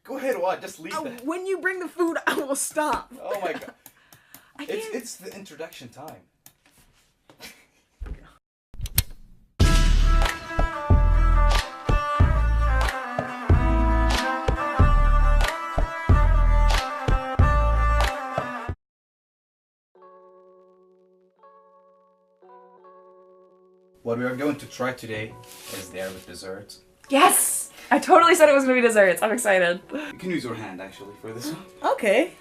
Go ahead, what? Just leave that. When you bring the food, I will stop. Oh my god. I can't. It's the introduction time. What we are going to try today is there with desserts. Yes! I totally said it was gonna be desserts. I'm excited. You can use your hand actually for this one. Okay.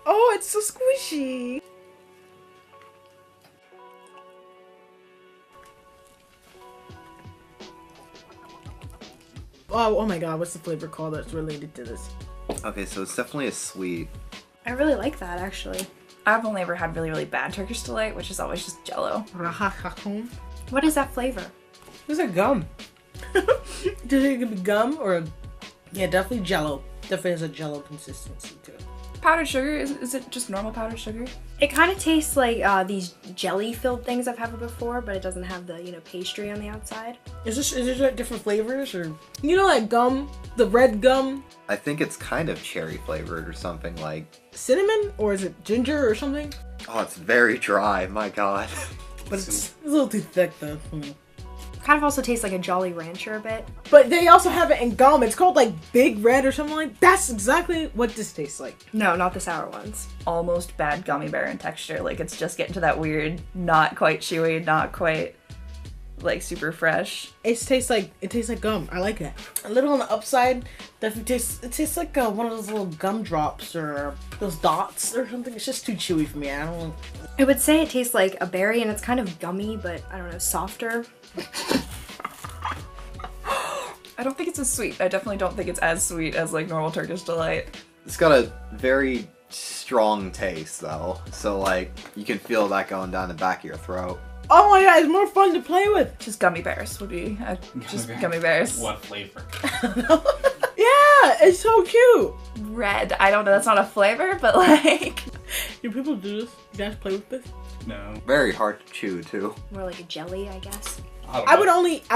Oh, it's so squishy. Oh my god, what's the flavor called that's related to this? Okay, so it's definitely a sweet. I really like that, actually. I've only ever had really, really bad Turkish Delight, which is always just Jell-O. What is that flavor? It's like gum. Does it be gum or? Yeah, definitely Jell-O. Definitely has a Jell-O consistency to it. Powdered sugar? Is it just normal powdered sugar? It kind of tastes like these jelly-filled things I've had before, but it doesn't have the, pastry on the outside. Is there like different flavors or? You know that gum? The red gum? I think it's kind of cherry flavored or something like. Cinnamon? Or is it ginger or something? Oh, it's very dry, my god. But it's a little too thick though. Kind of also tastes like a Jolly Rancher a bit. But they also have it in gum. It's called like Big Red or something like that. That's exactly what this tastes like. No, not the sour ones. Almost bad gummy bear in texture. Like it's just getting to that weird, not quite chewy, not quite like super fresh. It tastes like gum. I like it. A little on the upside, definitely tastes like one of those little gumdrops or those dots or something. It's just too chewy for me. I don't. I would say it tastes like a berry and it's kind of gummy, but I don't know, softer. I don't think it's as sweet. I definitely don't think it's as sweet as like normal Turkish Delight. It's got a very strong taste though, so like you can feel that going down the back of your throat. Oh my god, it's more fun to play with. Just gummy bears would be just gummy bears. What flavor? Yeah, it's so cute. Red. I don't know. That's not a flavor, but like. Do people do this? You guys play with this? No. Very hard to chew too. More like a jelly, I guess. I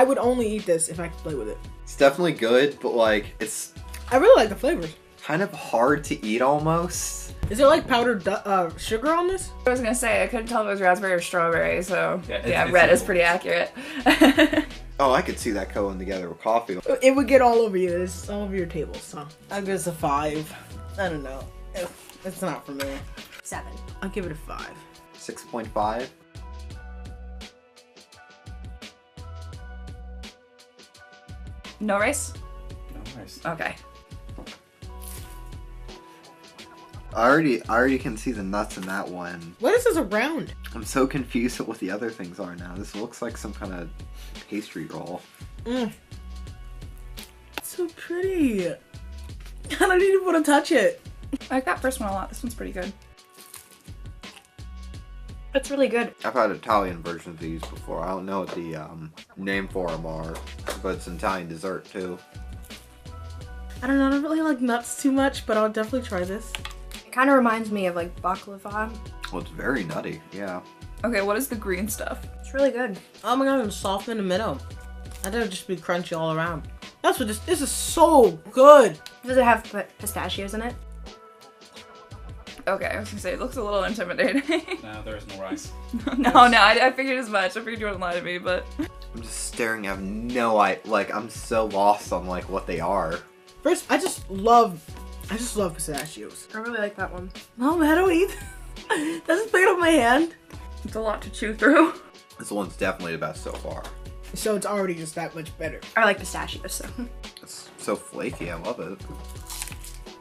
would only eat this if I could play with it. It's definitely good, but like it's. I really like the flavors. Kind of hard to eat almost. Is there like powdered sugar on this? I was gonna say I couldn't tell if it was raspberry or strawberry, so yeah, it's red is pretty accurate. Oh, I could see that going together with coffee. It would get all over you. It's all over your table, so I'll give this a 5. I don't know. It's not for me. 7. I'll give it a 5. 6.5. No rice? No rice. Okay. I already can see the nuts in that one. What is this around? I'm so confused at what the other things are now. This looks like some kind of pastry roll. It's so pretty. I don't even want to touch it. I like that first one a lot. This one's pretty good. It's really good. I've had Italian versions of these before. I don't know what the name for them are, but it's an Italian dessert too. I don't know. I don't really like nuts too much, but I'll definitely try this. It kind of reminds me of like baklava. Well, it's very nutty, yeah. Okay, what is the green stuff? It's really good. Oh my god, it's soft in the middle. I thought it'd just be crunchy all around. That's what this is so good. Does it have pistachios in it? Okay, I was gonna say it looks a little intimidating. No, there is no rice. no, I figured as much. I figured you wouldn't lie to me, but I'm just staring. I have no idea. Like, I'm so lost on like what they are. First, I just love pistachios. I really like that one. No, I don't eat. Does it pick it up my hand? it's a lot to chew through. This one's definitely the best so far. So it's already just that much better. I like pistachios, so. It's so flaky. I love it.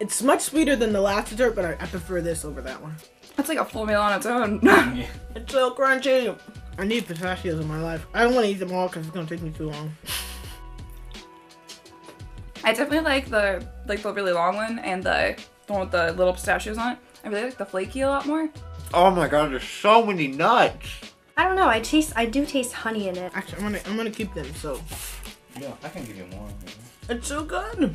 It's much sweeter than the last dessert, but I prefer this over that one. That's like a full meal on its own. Yeah. It's so crunchy. I need pistachios in my life. I don't want to eat them all because it's gonna take me too long. I definitely like the really long one and the one with the little pistachios on it. I really like the flaky a lot more. Oh my god, there's so many nuts. I don't know. I do taste honey in it. Actually, I'm gonna keep them. So Yeah, I can give you more. it's so good.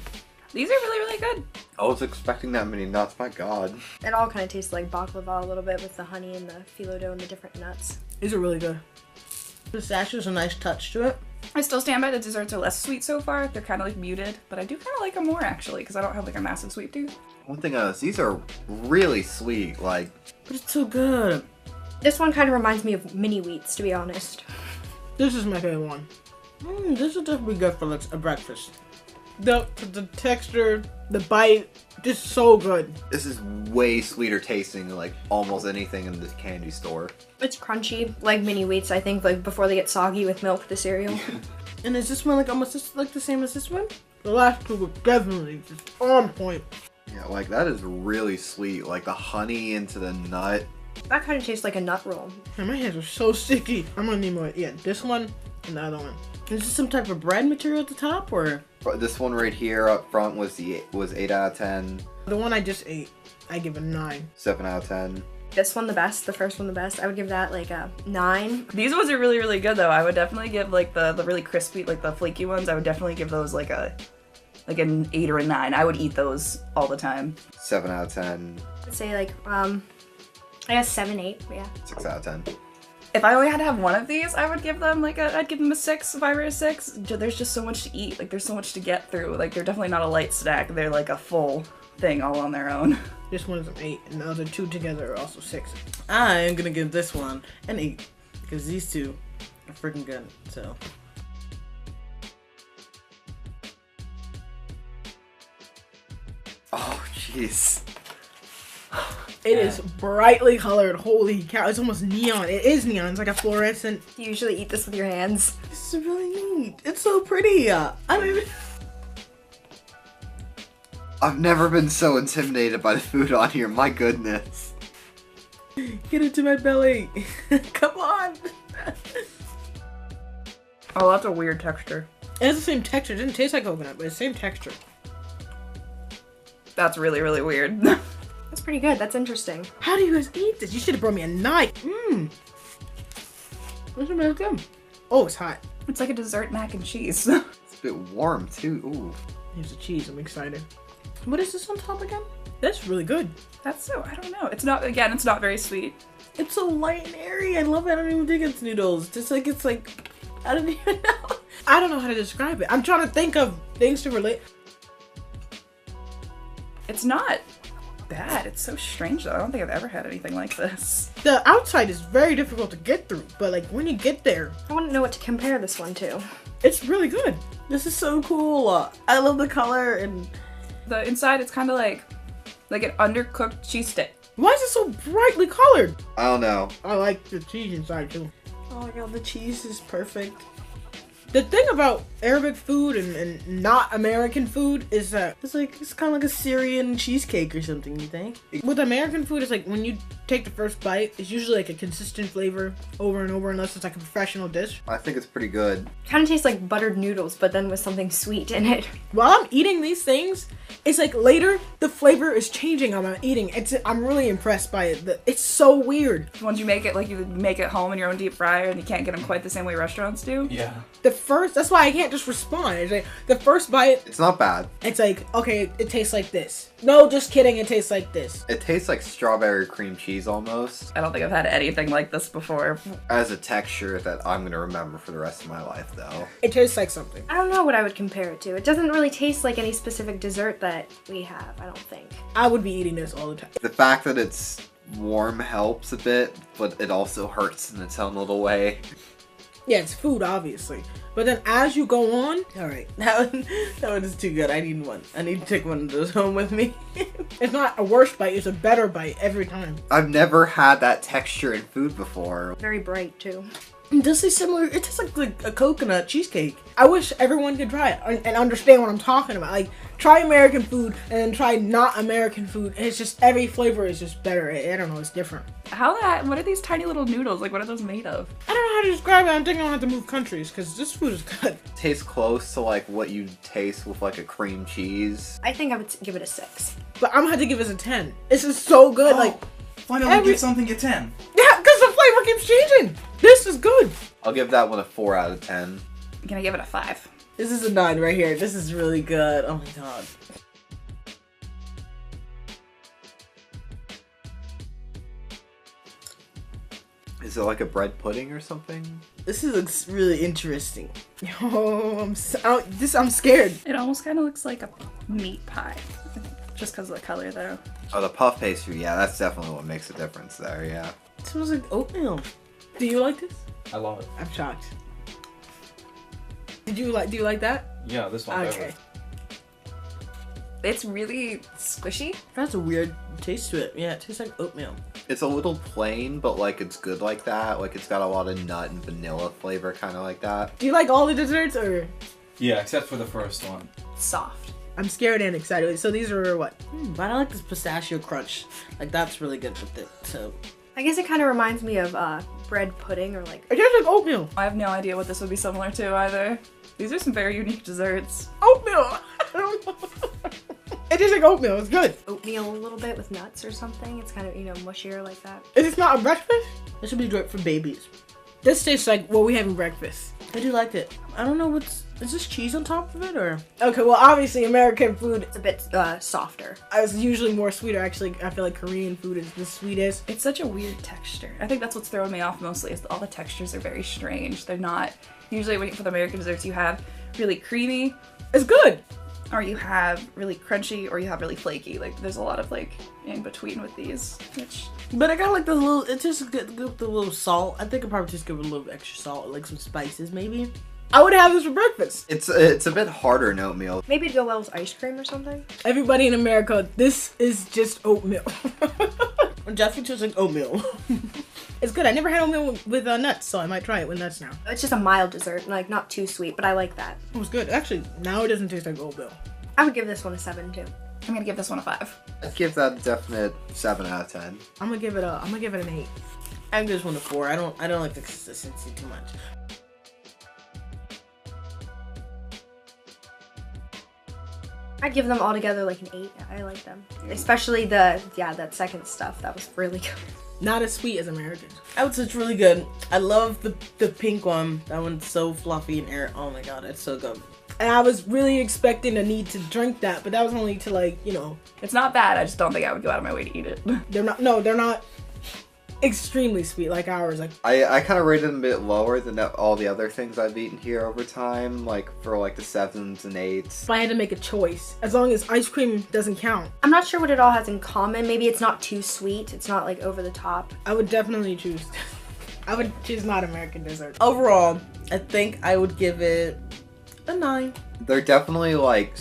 These are really, really good. I was expecting that many nuts. My god. It all kind of tastes like baklava a little bit with the honey and the phyllo dough and the different nuts. These are really good. Pistachios a nice touch to it. I still stand by the desserts are less sweet so far. They're kind of like muted, but I do kind of like them more actually because I don't have like a massive sweet tooth. One thing is, these are really sweet. Like, But it's so good. This one kind of reminds me of mini wheats, to be honest. This is my favorite one. This would definitely be good for like a breakfast. The texture, the bite, just so good. this is way sweeter tasting than like almost anything in the candy store. It's crunchy, like mini wheats, I think, like before they get soggy with milk, the cereal. And is this one like almost just like the same as this one? The last two were definitely just on point. Yeah, like that is really sweet. Like the honey into the nut. That kind of tastes like a nut roll. Man, my hands are so sticky. I'm gonna need more. Yeah, this one and the other one. Is this some type of bread material at the top, or But this one right here up front was 8 out of 10, the one I just ate? I give a 9. 7 out of 10. This one the best, the first one the best. I would give that like a 9. These ones are really, really good though. I would definitely give like the really crispy, like the flaky ones. I would definitely give those like an 8 or a 9. I would eat those all the time. 7 out of 10. I'd say like, I guess 7, 8, yeah. 6 out of 10. If I only had to have one of these, I would give them like I'd give them a 6, 5 or a 6. There's just so much to eat. Like there's so much to get through. Like they're definitely not a light snack. They're like a full thing all on their own. This one is an 8, and the other two together are also 6. I am gonna give this one an 8 because these two are freaking good. So. Oh, jeez. It is brightly colored. Holy cow! It's almost neon. It is neon. It's like a fluorescent. You usually eat this with your hands. This is really neat. It's so pretty. I don't even. I've never been so intimidated by the food on here. My goodness. Get into my belly. Come on. Oh, that's a weird texture. It has the same texture. It didn't taste like coconut, but it's the same texture. That's really, really weird. That's pretty good. That's interesting. How do you guys eat this? You should have brought me a knife. This is really good. Oh, it's hot. It's like a dessert mac and cheese. It's a bit warm too. Ooh. Here's the cheese. I'm excited. What is this on top again? That's really good. That's so, I don't know. It's not, again, it's not very sweet. It's so light and airy. I love it. I don't even think it's noodles. Just like it's like, I don't even know. I don't know how to describe it. I'm trying to think of things to relate. It's not bad. It's so strange though. I don't think I've ever had anything like this. The outside is very difficult to get through, but like when you get there, I wouldn't know what to compare this one to. it's really good. This is so cool. I love the color and The inside, it's kind of like an undercooked cheese stick. why is it so brightly colored? I don't know. I like the cheese inside too. Oh my god, the cheese is perfect. The thing about Arabic food and not American food is that it's kind of like a Syrian cheesecake or something, you think? With American food, it's like when you take the first bite, it's usually like a consistent flavor over and over unless it's like a professional dish. I think it's pretty good. Kind of tastes like buttered noodles, but then with something sweet in it. While I'm eating these things, it's like later the flavor is changing. I'm eating. I'm really impressed by it. It's so weird. Once you make it, like you make it home in your own deep fryer and you can't get them quite the same way restaurants do. Yeah. That's why I can't just respond. It's like the first bite, It's not bad. it's like, okay, it tastes like this. No, just kidding, it tastes like this. It tastes like strawberry cream cheese almost. I don't think I've had anything like this before. As a texture that I'm gonna remember for the rest of my life though. It tastes like something. I don't know what I would compare it to. It doesn't really taste like any specific dessert that we have, I don't think. I would be eating this all the time. The fact that it's warm helps a bit, but it also hurts in its own little way. Yeah, it's food, obviously. But then as you go on, all right, that one is too good. I need one. I need to take one of those home with me. It's not a worse bite, it's a better bite every time. I've never had that texture in food before. Very bright, too. It does taste similar. It tastes like a coconut cheesecake. I wish everyone could try it and understand what I'm talking about. Like, try American food and then try not American food. And it's just, every flavor is just better. I don't know, it's different. What are these tiny little noodles? Like, what are those made of? I don't know how to describe it. I'm thinking I'll have to move countries because this food is good. Tastes close to like what you taste with like a cream cheese. I think I would give it a 6. But I'm gonna have to give this a 10. This is so good. Like, Finally give something a 10. yeah, because the flavor keeps changing. This is good. I'll give that one a 4 out of 10. I'm gonna give it a 5. This is a 9 right here. This is really good. Oh my god. Is it like a bread pudding or something? This looks really interesting. Oh, I'm scared. It almost kind of looks like a meat pie, just because of the color though. Oh, the puff pastry. Yeah, that's definitely what makes a difference there. Yeah. It smells like oatmeal. Do you like this? I love it. I'm shocked. Do you like that? Yeah, this one. Okay. It's really squishy. That's a weird taste to it. Yeah, it tastes like oatmeal. It's a little plain, but like it's good like that. Like it's got a lot of nut and vanilla flavor, kind of like that. Do you like all the desserts or? Yeah, except for the first one. Soft. I'm scared and excited. So these are what? But I like this pistachio crunch. Like that's really good with it. So. I guess it kind of reminds me of bread pudding or like. It tastes like oatmeal. I have no idea what this would be similar to either. These are some very unique desserts. Oatmeal. It tastes like oatmeal. It's good. Oatmeal a little bit with nuts or something. It's kind of, you know, mushier like that. Is this not a breakfast? This should be great for babies. This tastes like what we have in breakfast. I do like it. I don't know what's... Is this cheese on top of it or? Okay, well obviously American food, It's a bit softer. is usually more sweeter. Actually, I feel like Korean food is the sweetest. It's such a weird texture. I think that's what's throwing me off mostly is all the textures are very strange. They're not, usually when for the American desserts you have really creamy, It's good. or you have really crunchy, or you have really flaky. Like there's a lot of like in between with these, which But I got like the little, it tastes good with the little salt. I think I probably just give it a little extra salt, like some spices maybe. I would have this for breakfast. It's a bit harder than oatmeal. Maybe it'd go well with ice cream or something. Everybody in America, this is just oatmeal. Jeffrey tastes like oatmeal. It's good. I never had oatmeal with nuts, so I might try it with nuts now. It's just a mild dessert, like not too sweet, but I like that. It was good. Actually, now it doesn't taste like oatmeal. I would give this one a 7 too. I'm gonna give this one a 5. I'd give that a definite 7 out of 10. I'm gonna give it an 8. I give this one a 4. I don't like the consistency too much. I'd give them all together like an 8. I like them. Especially that second stuff. That was really good. Not as sweet as American. I would say it's really good. I love the pink one. That one's so fluffy and air. Oh my god, it's so good. And I was really expecting a need to drink that, but that was only to like, you know. It's not bad, I just don't think I would go out of my way to eat it. They're not extremely sweet like ours. Like I kind of rated them a bit lower than all the other things I've eaten here over time, like for like the 7s and 8s. if I had to make a choice, as long as ice cream doesn't count, I'm not sure what it all has in common. Maybe it's not too sweet. It's not like over the top. I would definitely choose. I would choose not American dessert. Overall, I think I would give it a 9. They're definitely like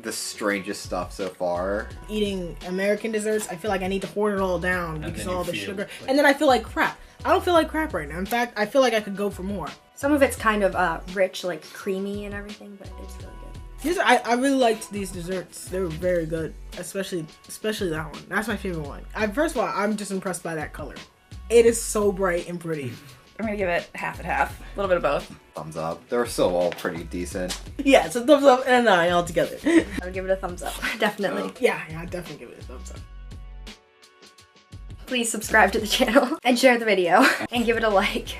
the strangest stuff so far. Eating American desserts, I feel like I need to hoard it all down because then of all you the feel sugar. like- And then I feel like crap. I don't feel like crap right now. In fact, I feel like I could go for more. Some of it's kind of rich, like creamy and everything, but it's really good. I really liked these desserts. They were very good, especially that one. That's my favorite one. First of all, I'm just impressed by that color. It is so bright and pretty. I'm gonna give it half and half. A little bit of both. Thumbs up. They're still all pretty decent. Yeah, so thumbs up and a 9 altogether. I would give it a thumbs up, definitely. Yeah, I'd definitely give it a thumbs up. Please subscribe to the channel and share the video and give it a like.